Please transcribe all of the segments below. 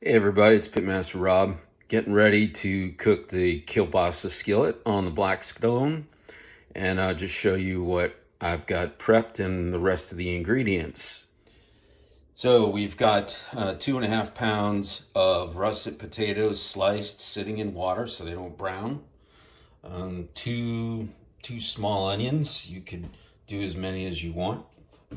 Hey everybody, it's Pitmaster Rob, getting ready to cook the Kielbasa skillet on the Blackstone, and I'll just show you what I've got prepped and the rest of the ingredients. So we've got 2.5 pounds of russet potatoes sliced, sitting in water so they don't brown. Two small onions. You could do as many as you want.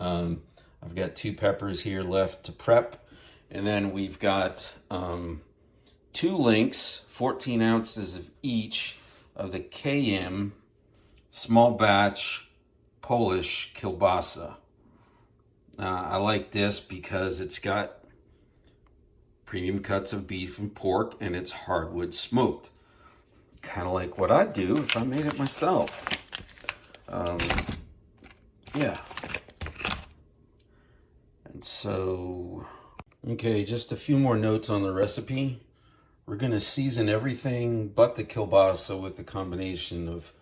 I've got 2 peppers here left to prep. And then we've got 2 links, 14 ounces of each of the KM small batch Polish kielbasa. I like this because it's got premium cuts of beef and pork and it's hardwood smoked. Kind of like what I'd do if I made it myself. Yeah. And so... okay, just a few more notes on the recipe. We're going to season everything but the kielbasa with a combination of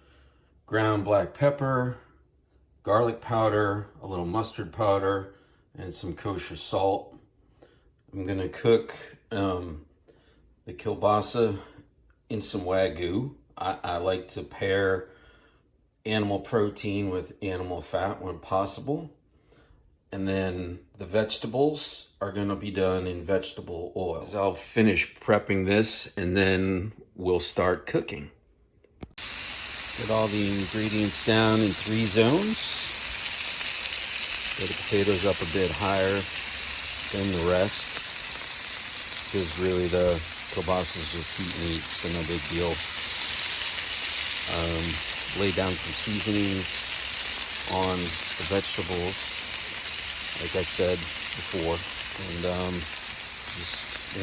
ground black pepper, garlic powder, a little mustard powder, and some kosher salt. I'm going to cook the kielbasa in some Wagyu. I like to pair animal protein with animal fat when possible. And then the vegetables are going to be done in vegetable oil. So I'll finish prepping this and then we'll start cooking. Get all the ingredients down in 3 zones. Get the potatoes up a bit higher than the rest, because really the kielbasa is just heat and eat, so no big deal. Lay down some seasonings on the vegetables, like I said before, and just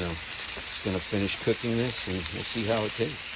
gonna finish cooking this and we'll see how it tastes.